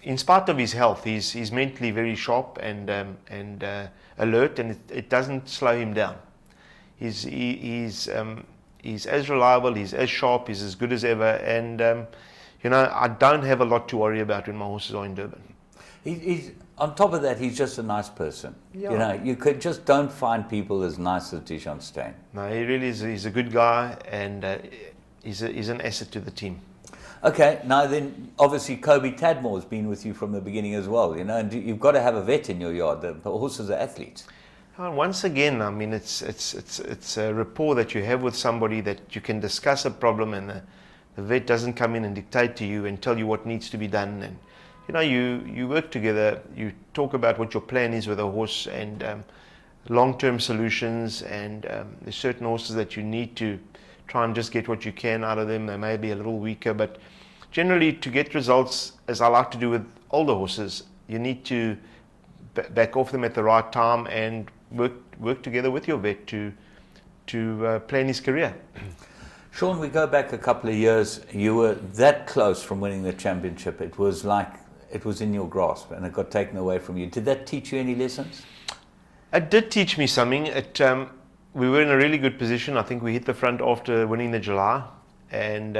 In spite of his health, he's mentally very sharp and alert, and it doesn't slow him down. He's as reliable, he's as sharp, he's as good as ever, and I don't have a lot to worry about when my horses are in Durban. He's on top of that, he's just a nice person. Yeah. You just don't find people as nice as Dijon Steyn. No, he really is. He's a good guy, and he's an asset to the team. Okay, now then, obviously Kobe Tadmore has been with you from the beginning as well, and you've got to have a vet in your yard. The horses are athletes. Once again, I mean, it's a rapport that you have with somebody, that you can discuss a problem, and the vet doesn't come in and dictate to you and tell you what needs to be done. And you work together, you talk about what your plan is with a horse, and long-term solutions, and there's certain horses that you need to try and just get what you can out of them. They may be a little weaker, but generally, to get results, as I like to do with older horses, you need to back off them at the right time and work together with your vet to plan his career. Sean, we go back a couple of years. You were that close from winning the championship. It was like it was in your grasp, and it got taken away from you. Did that teach you any lessons? It did teach me something. We were in a really good position. I think we hit the front after winning the July, and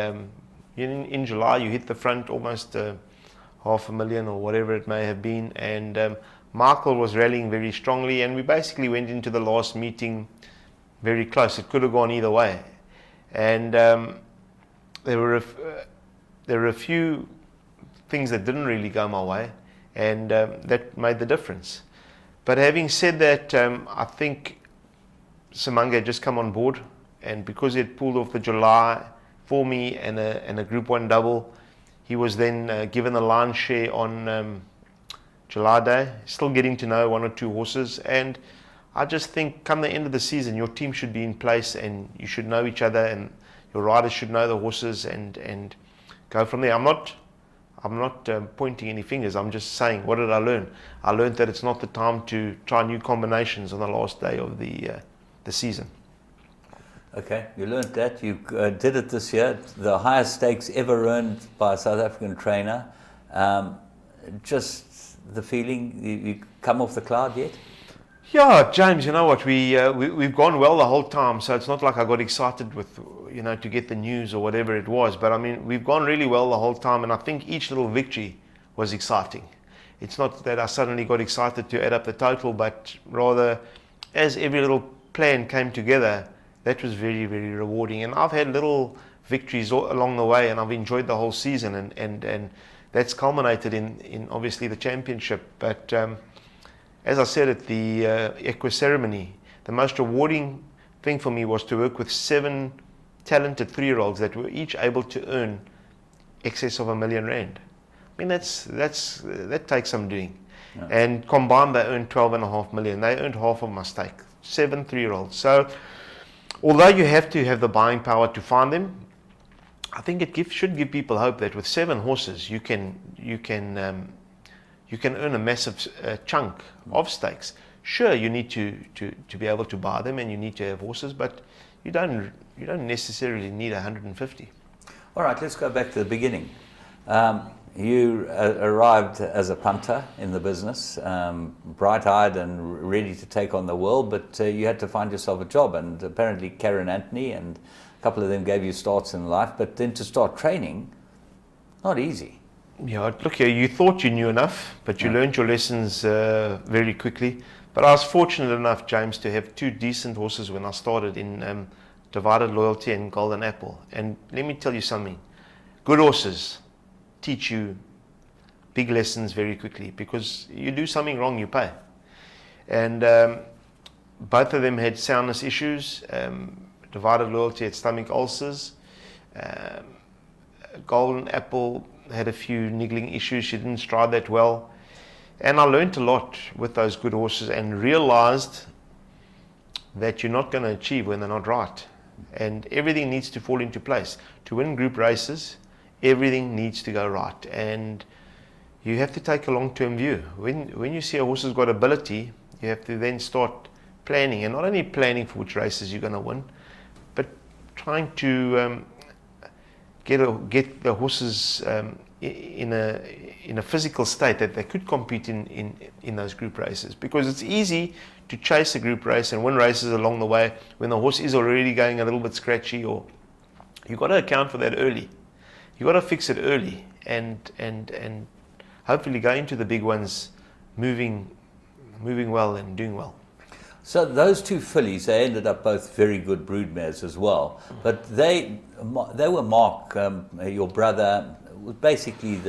in July you hit the front almost $500,000 or whatever it may have been, and Michael was rallying very strongly, and we basically went into the last meeting very close. It could have gone either way, and there were a few things that didn't really go my way, and that made the difference. But having said that, I think Simange had just come on board, and because he had pulled off the July for me and a Group 1 double, he was then given the lion's share on July Day. Still getting to know one or two horses, and I just think come the end of the season, your team should be in place and you should know each other, and your riders should know the horses and go from there. I'm not pointing any fingers. I'm just saying, what did I learn? I learned that it's not the time to try new combinations on the last day of the season. Okay, you learned that. You did it this year. The highest stakes ever earned by a South African trainer. Just the feeling, you come off the cloud yet? Yeah, James, you know what, we've gone well the whole time, so it's not like I got excited with, to get the news or whatever it was, but I mean, we've gone really well the whole time, and I think each little victory was exciting. It's not that I suddenly got excited to add up the total, but rather, as every little plan came together, that was very, very rewarding. And I've had little victories along the way, and I've enjoyed the whole season, and that's culminated in obviously the championship. But as I said at the Equus ceremony, the most rewarding thing for me was to work with 7 talented 3-year-olds that were each able to earn excess of R1 million. I mean, that takes some doing. Yeah. And combined, they earned 12.5 million. They earned half of my stake. 7 3-year-olds. So, although you have to have the buying power to find them, I think it should give people hope that with 7 horses, you can earn a massive chunk of stakes. Sure, you need to be able to buy them, and you need to have horses, but you don't necessarily need 150. All right, let's go back to the beginning. You arrived as a punter in the business, bright-eyed and ready to take on the world, but you had to find yourself a job, and apparently Karen Anthony and a couple of them gave you starts in life, but then to start training, not easy. Yeah, look here, you thought you knew enough, but you learned your lessons very quickly. But I was fortunate enough, James, to have 2 decent horses when I started in Divided Loyalty and Golden Apple. And let me tell you something, good horses teach you big lessons very quickly, because you do something wrong, you pay. And both of them had soundness issues. Divided Loyalty had stomach ulcers. Golden Apple had a few niggling issues. She didn't stride that well. And I learned a lot with those good horses and realized that you're not going to achieve when they're not right. And everything needs to fall into place. To win group races, everything needs to go right. And you have to take a long-term view. When you see a horse has got ability, you have to then start planning. And not only planning for which races you're going to win, but trying to get the horses in a physical state that they could compete in those group races, because it's easy to chase a group race and win races along the way when the horse is already going a little bit scratchy, or you've got to account for that early. You've got to fix it early and hopefully go into the big ones moving well and doing well. So those 2 fillies, they ended up both very good broodmares as well. But they were Mark, your brother, was basically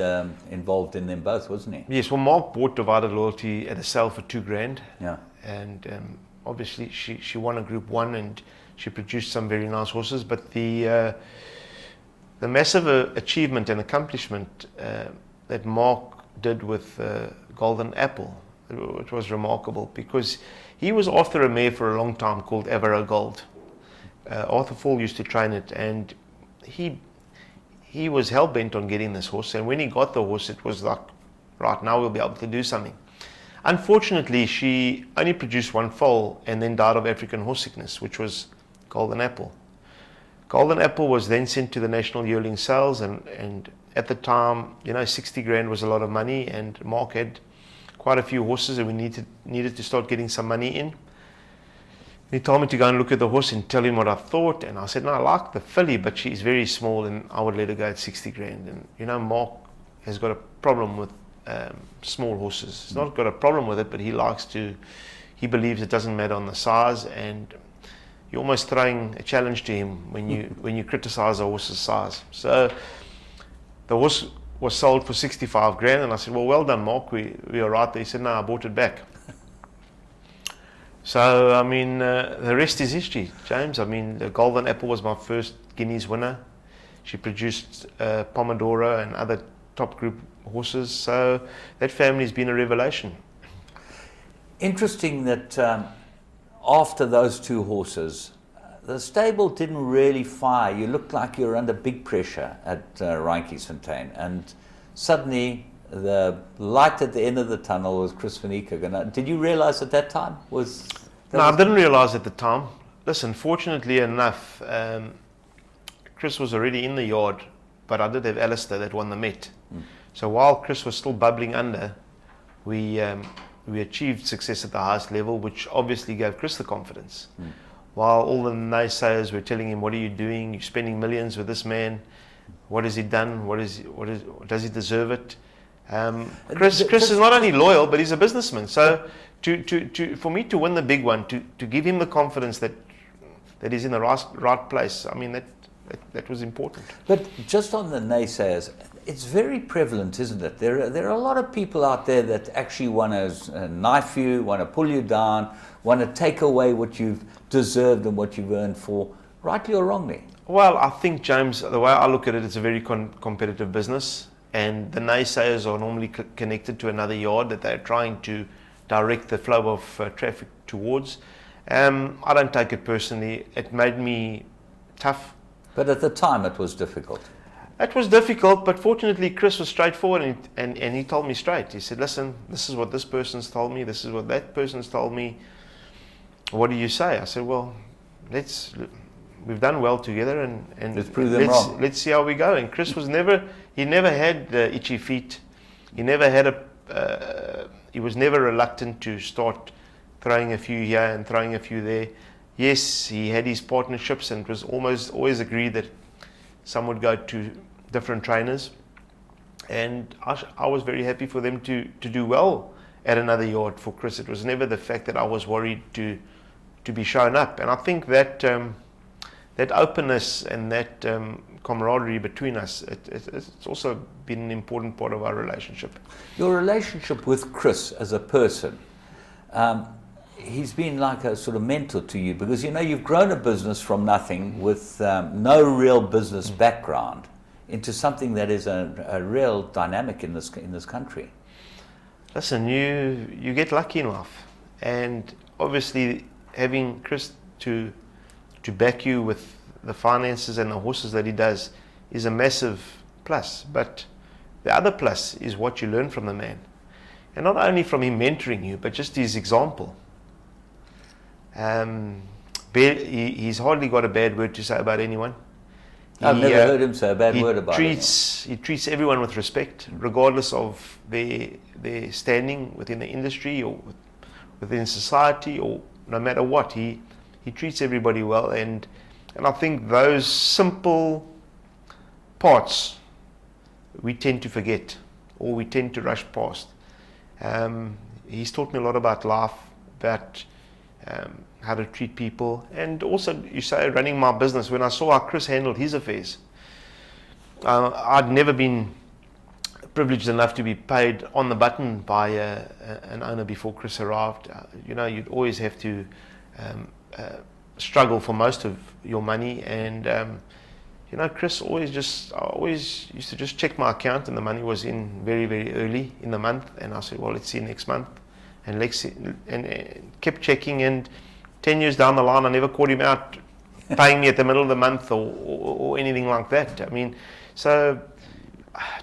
involved in them both, wasn't he? Yes, well, Mark bought Divided Loyalty at a sale for $2,000. Yeah. And obviously she won a Group 1 and she produced some very nice horses. But the massive achievement and accomplishment that Mark did with Golden Apple, it was remarkable, because he was after a mare for a long time called Avera Gold. Arthur Fall used to train it, and he was hell-bent on getting this horse. And when he got the horse, it was like, right, now we'll be able to do something. Unfortunately, she only produced 1 foal and then died of African horse sickness, which was Golden Apple. Golden Apple was then sent to the National Yearling Sales, and at the time, $60,000 was a lot of money, and Mark had quite a few horses, and we needed to start getting some money in. He told me to go and look at the horse and tell him what I thought, and I said, no, I like the filly, but she's very small, and I would let her go at $60,000. And Mark has got a problem with small horses. He's not got a problem with it, but he believes it doesn't matter on the size, and you're almost throwing a challenge to him when you criticize a horse's size. So the horse was sold for $65,000, and I said, well done, Mark, we are right there. He said, no, I bought it back. So, I mean, the rest is history, James. I mean, the Golden Apple was my first Guineas winner. She produced Pomodoro and other top group horses. So that family has been a revelation. Interesting that after those two horses, the stable didn't really fire. You looked like you were under big pressure at Rijnsfontein, and suddenly the light at the end of the tunnel was Chris van Niekerk. Did you realize at that time? I didn't realize at the time. Listen, fortunately enough, Chris was already in the yard, but I did have Alistair that won the Met. So while Chris was still bubbling under, we achieved success at the highest level, which obviously gave Chris the confidence. While all the naysayers were telling him, "What are you doing? You're spending millions with this man. What has he done? Does he deserve it?" Chris is not only loyal, but he's a businessman. So for me to win the big one, to give him the confidence that he's in the right place, I mean, that was important. But just on the naysayers, it's very prevalent, isn't it? There are a lot of people out there that actually want to knife you, want to pull you down, want to take away what you've deserved and what you've earned for, rightly or wrongly. Well, I think, James, the way I look at it, it's a very competitive business, and the naysayers are normally connected to another yard that they're trying to direct the flow of traffic towards. I don't take it personally. It made me tough. But at the time it was difficult. It was difficult, but fortunately Chris was straightforward and he told me straight. He said, "Listen, this is what this person's told me, this is what that person's told me. What do you say?" I said, "Well, we've done well together and let's prove them wrong. Let's see how we go." And Chris was never had itchy feet. He never had he was never reluctant to start throwing a few here and throwing a few there. Yes, he had his partnerships, and it was almost always agreed that some would go to different trainers. And I was very happy for them to do well at another yard for Chris. It was never the fact that I was worried to be shown up. And I think that that openness and that camaraderie between us, it's also been an important part of our relationship. Your relationship with Chris as a person, he's been like a sort of mentor to you, because you've grown a business from nothing with no real business background into something that is a real dynamic in this country. Listen, you get lucky in life, and obviously having Chris to back you with the finances and the horses that he does is a massive plus. But the other plus is what you learn from the man, and not only from him mentoring you, but just his example. He's hardly got a bad word to say about anyone. I've never heard him say a bad word about anyone. He treats everyone with respect, regardless of their standing within the industry or within society, or no matter what. He treats everybody well, and I think those simple parts we tend to forget, or we tend to rush past. He's taught me a lot about life, about how to treat people, and also, you say, running my business. When I saw how Chris handled his affairs, I'd never been privileged enough to be paid on the button by an owner before Chris arrived. You'd always have to struggle for most of your money, and Chris always used to just check my account, and the money was in very, very early in the month, and I said, "Well, let's see next month." And kept checking, and 10 years down the line, I never caught him out paying me at the middle of the month or anything like that. I mean, so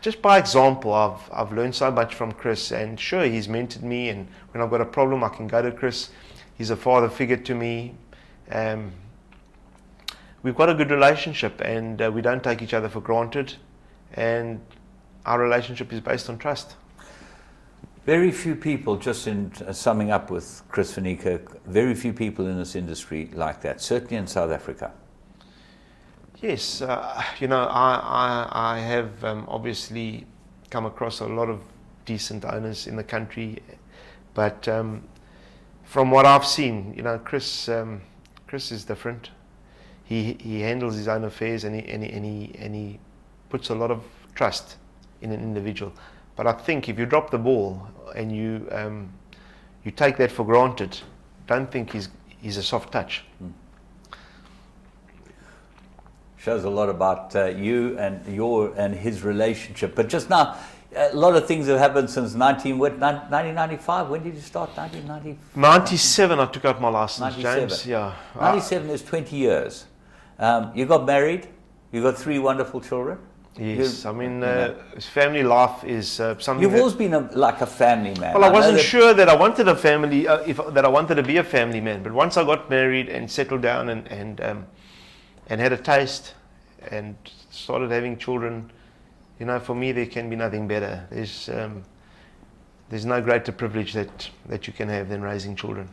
just by example, I've learned so much from Chris, and sure, he's mentored me, and when I've got a problem, I can go to Chris. He's a father figure to me. We've got a good relationship, and we don't take each other for granted, and our relationship is based on trust. Very few people, just in summing up with Chris van Niekerk, very few people in this industry like that, certainly in South Africa. Yes, I have obviously come across a lot of decent owners in the country, but from what I've seen, Chris is different. He handles his own affairs, and he puts a lot of trust in an individual. But I think if you drop the ball and you take that for granted, don't think he's a soft touch. Shows a lot about you and his relationship. But just now, a lot of things have happened since 1995. When did you start? 1990? 97, I took out my license, 97. James. Yeah. 97 is 20 years. You got married. You got 3 wonderful children. Yes, I mean, family life is something. You've always been like a family man. Well, I wasn't sure that I wanted a family, that I wanted to be a family man. But once I got married and settled down and had a taste and started having children, you know, for me there can be nothing better. There's no greater privilege that you can have than raising children.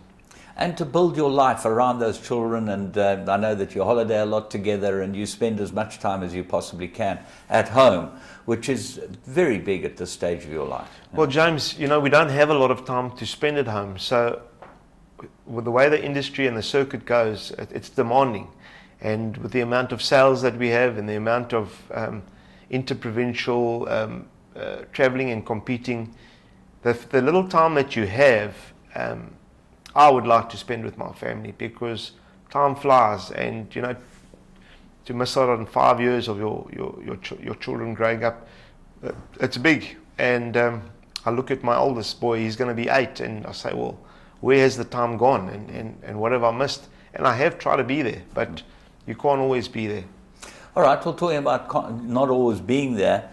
And to build your life around those children, and I know that you holiday a lot together and you spend as much time as you possibly can at home, which is very big at this stage of your life. Well, James, you know, we don't have a lot of time to spend at home. So with the way the industry and the circuit goes, it's demanding. And with the amount of sales that we have and the amount of interprovincial traveling and competing, the little time that you have, I would like to spend with my family, because time flies, and you know, to miss out on 5 years of your children growing up, it's big. And I look at my oldest boy; he's going to be 8, and I say, well, where has the time gone, and what have I missed? And I have tried to be there, but you can't always be there. All right, we're talking about not always being there.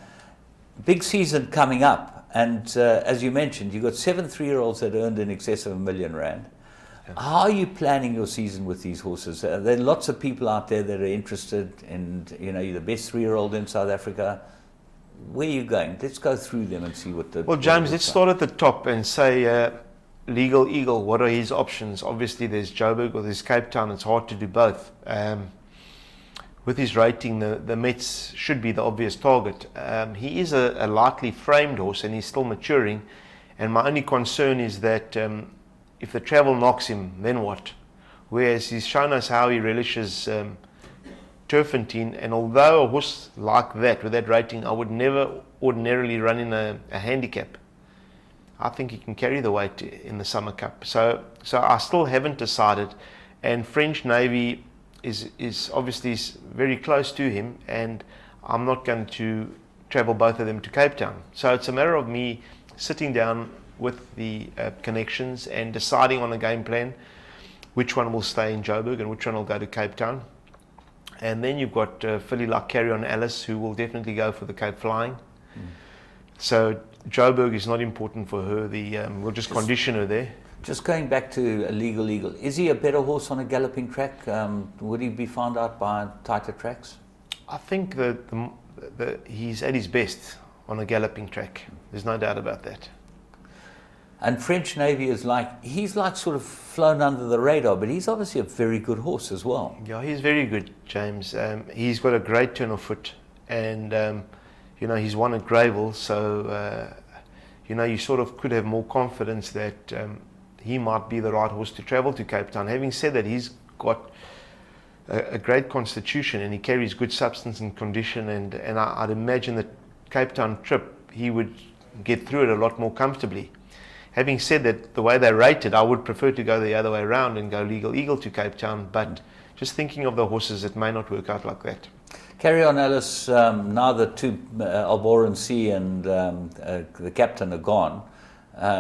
Big season coming up, and as you mentioned, you've got 7 3-year-olds that earned in excess of R1 million. Yeah. How are you planning your season with these horses? There are lots of people out there that are interested in, you know, you're the best 3-year-old in South Africa. Where are you going? Let's go through them and see what the... Well, James, let's start at the top and say Legal Eagle, what are his options? Obviously, there's Joburg or there's Cape Town. It's hard to do both. With his rating, the Mets should be the obvious target. He is a lightly framed horse and he's still maturing. And my only concern is that if the travel knocks him, then what? Whereas he's shown us how he relishes turpentine. And although a horse like that, with that rating, I would never ordinarily run in a handicap. I think he can carry the weight in the Summer Cup. So I still haven't decided. And French Navy is obviously very close to him, and I'm not going to travel both of them to Cape Town. So it's a matter of me sitting down with the connections and deciding on a game plan, which one will stay in Joburg and which one will go to Cape Town. And then you've got filly like Carry On Alice, who will definitely go for the Cape Flying. So Joburg is not important for her. We'll just condition her there. Just going back to Legal Eagle, is he a better horse on a galloping track? Would he be found out by tighter tracks? I think that he's at his best on a galloping track. There's no doubt about that. And French Navy is he's sort of flown under the radar, but he's obviously a very good horse as well. Yeah, he's very good, James. He's got a great turn of foot, and you know, he's won at Greyville, so you know, you sort of could have more confidence that he might be the right horse to travel to Cape Town. Having said that, he's got a great constitution and he carries good substance and condition, and I'd imagine that Cape Town trip he would get through it a lot more comfortably. Having said that, the way they rated, I would prefer to go the other way around and go Legal Eagle to Cape Town, but just thinking of the horses, it may not work out like that. Carry On Alice, now the 2 Alboran Sea and the captain are gone,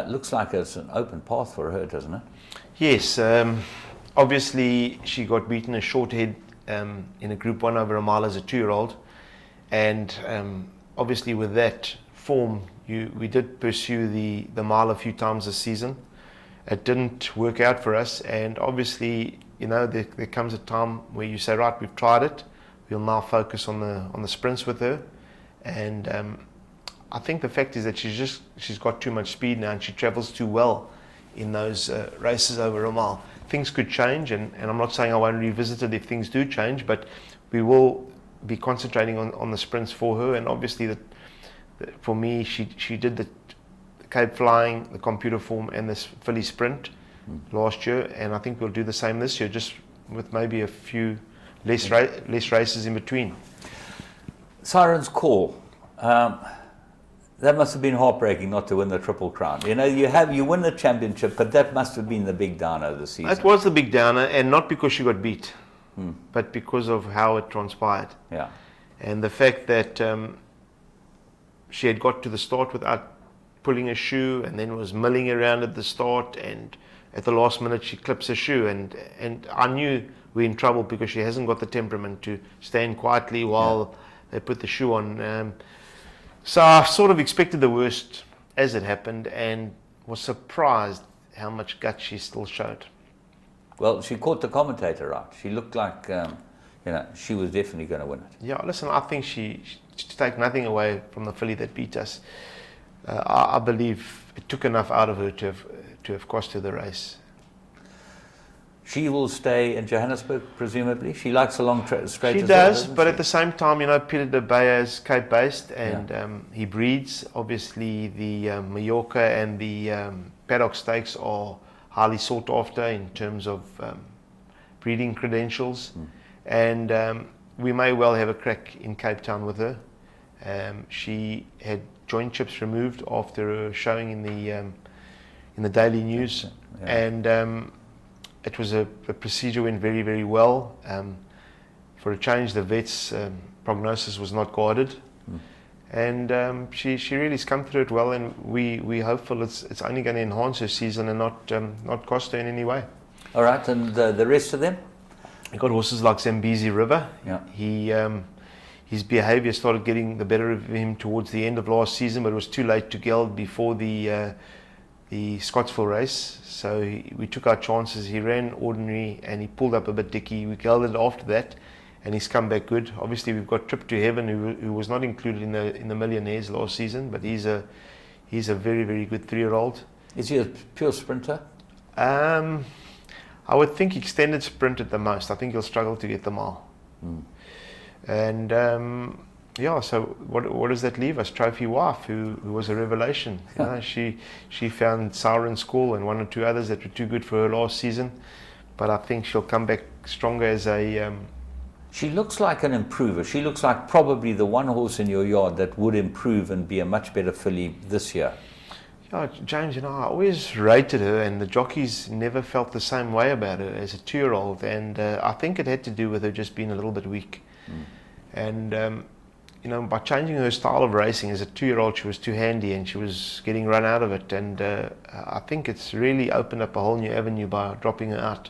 looks like it's an open path for her, doesn't it? Yes, obviously she got beaten a short head in a Group 1 over a mile as a 2-year-old, and obviously with that form, we did pursue the mile a few times this season. It didn't work out for us, and obviously, you know, there comes a time where you say, right, we've tried it. We'll now focus on the sprints with her, and I think the fact is that she's got too much speed now, and she travels too well in those races over a mile. Things could change, and I'm not saying I won't revisit it if things do change, but we will be concentrating on the sprints for her. And obviously, for me, she did the Cape Flying, the computer form, and this filly sprint last year, and I think we'll do the same this year, just with maybe a few less races in between. Siren's Call. That must have been heartbreaking not to win the Triple Crown. You know, you win the championship, but that must have been the big downer of the season. It was the big downer, and not because she got beat, but because of how it transpired. Yeah. And the fact that she had got to the start without pulling a shoe, and then was milling around at the start, and at the last minute she clips her shoe, and I knew we're in trouble because she hasn't got the temperament to stand quietly while they put the shoe on. So I sort of expected the worst as it happened, and was surprised how much guts she still showed. Well, she caught the commentator right. She looked like, she was definitely going to win it. Yeah, listen, I think she to take nothing away from the filly that beat us. I believe it took enough out of her to have cost her the race. She will stay in Johannesburg, presumably. She likes a long straight. She does, but at the same time, Peter de Beyer is Cape-based, and he breeds. Obviously, the Mallorca and the Paddock Stakes are highly sought after in terms of breeding credentials, and we may well have a crack in Cape Town with her. She had joint chips removed after her showing in the Daily News, and it was a procedure went very, very well. For a change, the vet's prognosis was not guarded, and she really's come through it well, and we hopeful it's only going to enhance her season and not cost her in any way. All right, and the rest of them? You got horses like Zambezi River. Yeah. His behaviour started getting the better of him towards the end of last season, but it was too late to geld before the Scottsville race. So we took our chances. He ran ordinary and he pulled up a bit dicky. We gelded after that, and he's come back good. Obviously, we've got Trip to Heaven, who was not included in the Millionaires last season, but he's a very, very good 3-year-old. Is he a pure sprinter? I would think extended sprint at the most. I think he'll struggle to get the mile. And so what does that leave us? Trophy Wife, who was a revelation. She found Siren School and one or two others that were too good for her last season, but I think she'll come back stronger as a. She looks like an improver. She looks like probably the one horse in your yard that would improve and be a much better filly this year. Yeah, James, I always rated her, and the jockeys never felt the same way about her as a 2-year-old, and I think it had to do with her just being a little bit weak. And by changing her style of racing as a 2-year-old, she was too handy and she was getting run out of it. And I think it's really opened up a whole new avenue by dropping her out.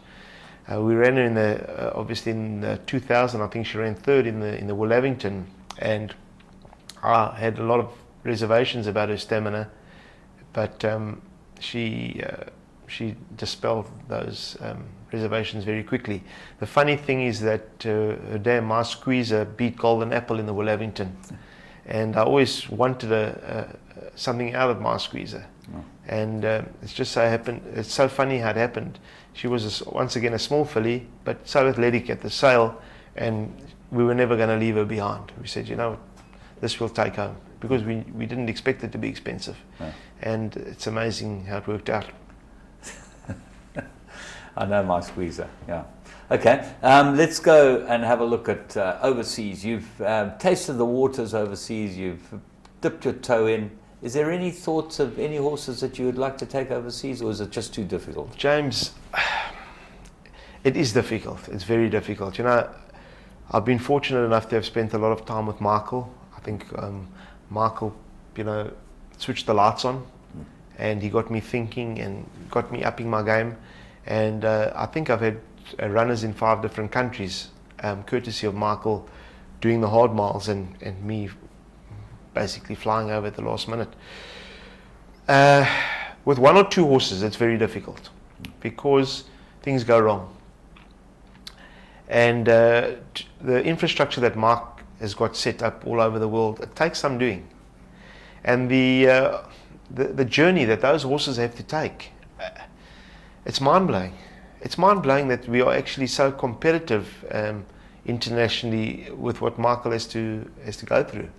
We ran her obviously in 2000. I think she ran third in the Willavington, and I had a lot of reservations about her stamina, but she dispelled those reservations very quickly. The funny thing is that her dam, My Squeezer, beat Golden Apple in the Willavington, and I always wanted something out of My Squeezer, and it's just so happened. It's so funny how it happened. She was once again a small filly, but so athletic at the sale, and we were never going to leave her behind. We said, this will take home, because we didn't expect it to be expensive, and it's amazing how it worked out. I know My Squeezer, yeah. Okay, let's go and have a look at overseas. You've tasted the waters overseas, you've dipped your toe in. Is there any thoughts of any horses that you would like to take overseas, or is it just too difficult? James, it is difficult. It's very difficult. I've been fortunate enough to have spent a lot of time with Michael. I think Michael, switched the lights on, and he got me thinking and got me upping my game. And I think I've had runners in 5 different countries, courtesy of Michael doing the hard miles and me basically flying over at the last minute. With 1 or 2 horses, it's very difficult because things go wrong. And the infrastructure that Mark has got set up all over the world, it takes some doing. And the journey that those horses have to take, it's mind-blowing. It's mind-blowing that we are actually so competitive internationally with what Michael has to go through.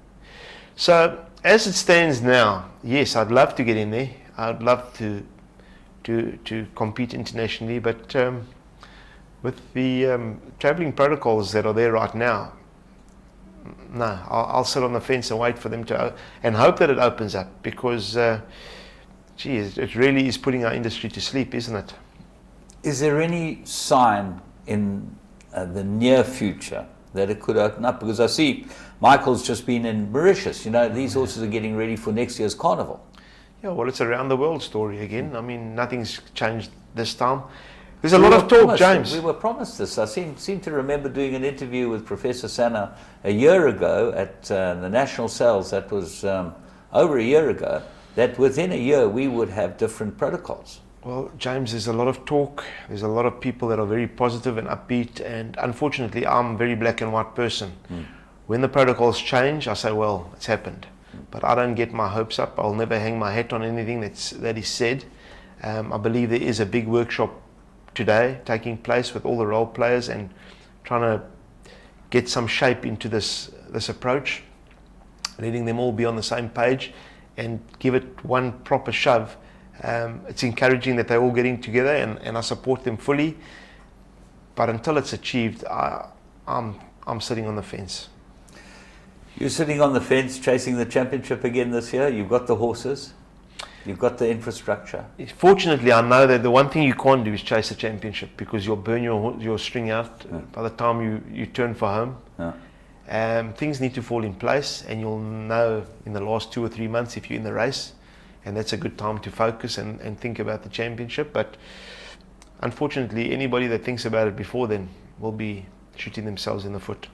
So as it stands now, yes, I'd love to get in there. I'd love to compete internationally, but with the travelling protocols that are there right now, no, I'll sit on the fence and wait for them to, and hope that it opens up, because, geez, it really is putting our industry to sleep, isn't it? Is there any sign in the near future that it could open up? Because I see Michael's just been in Mauritius. You know, these horses are getting ready for next year's carnival. Yeah, well, it's a round the world story again. I mean, nothing's changed this time. There's a lot of talk, James. We were promised this. I seem to remember doing an interview with Professor Sana a year ago at the National Sales. That was over a year ago. That within a year we would have different protocols. Well, James, there's a lot of talk. There's a lot of people that are very positive and upbeat. And unfortunately, I'm a very black and white person. When the protocols change, I say, well, it's happened. But I don't get my hopes up. I'll never hang my hat on anything that is said. I believe there is a big workshop today taking place with all the role players and trying to get some shape into this approach, letting them all be on the same page and give it one proper shove. It's encouraging that they're all getting together, and I support them fully. But until it's achieved, I'm sitting on the fence. You're sitting on the fence chasing the championship again this year. You've got the horses. You've got the infrastructure. Fortunately, I know that the one thing you can't do is chase a championship, because you'll burn your string out by the time you turn for home. Things need to fall in place, and you'll know in the last 2 or 3 months if you're in the race, and that's a good time to focus and think about the championship. But unfortunately, anybody that thinks about it before then will be shooting themselves in the foot.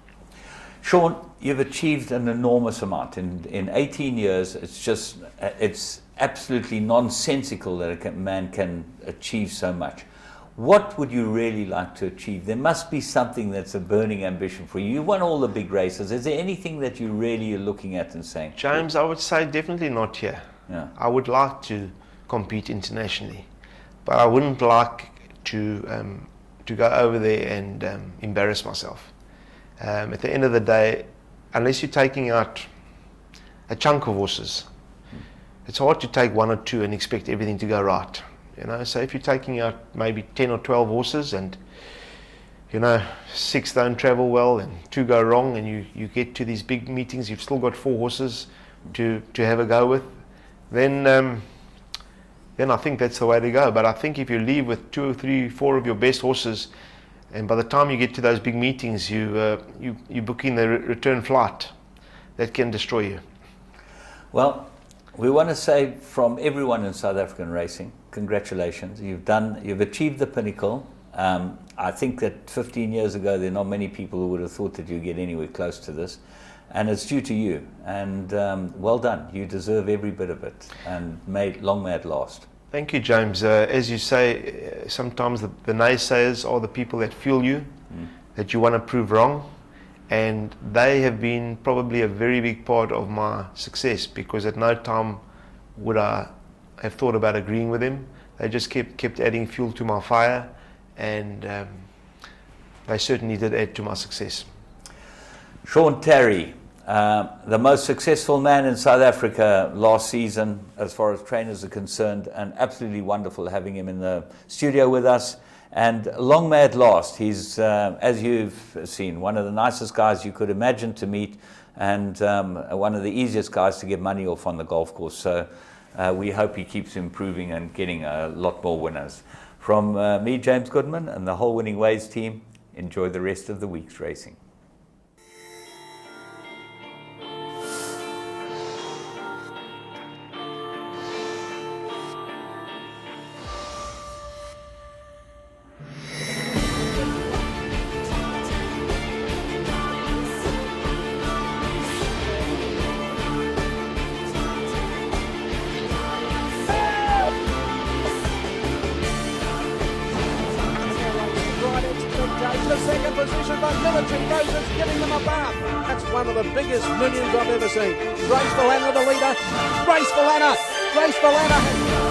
Sean, you've achieved an enormous amount in 18 years. It's absolutely nonsensical that a man can achieve so much. What would you really like to achieve? There must be something that's a burning ambition for you. You won all the big races. Is there anything that you really are looking at and saying? James, I would say definitely not here. Yeah. I would like to compete internationally, but I wouldn't like to go over there and embarrass myself. At the end of the day, unless you're taking out a chunk of horses, it's hard to take 1 or 2 and expect everything to go right. You know, so if you're taking out maybe 10 or 12 horses, and 6 don't travel well and 2 go wrong, and you get to these big meetings, you've still got 4 horses to have a go with, then I think that's the way to go. But I think if you leave with 2 or 3, 4 of your best horses, and by the time you get to those big meetings, you book in the return flight, that can destroy you. Well, we want to say from everyone in South African racing, congratulations. You've achieved the pinnacle. I think that 15 years ago, there are not many people who would have thought that you'd get anywhere close to this. And it's due to you. And well done. You deserve every bit of it. And long may it last. Thank you, James. As you say, sometimes the naysayers are the people that fuel you, that you want to prove wrong. And they have been probably a very big part of my success, because at no time would I have thought about agreeing with them. They just kept adding fuel to my fire, and they certainly did add to my success. Sean Terry, the most successful man in South Africa last season as far as trainers are concerned, and absolutely wonderful having him in the studio with us. And long may it last. He's, as you've seen, one of the nicest guys you could imagine to meet, and one of the easiest guys to get money off on the golf course. So we hope he keeps improving and getting a lot more winners. From me, James Goodman, and the whole Winning Ways team, enjoy the rest of the week's racing. Second position, but Military Roses giving them a bath. That's one of the biggest millions I've ever seen. Grace Valana, the leader. Grace Valana has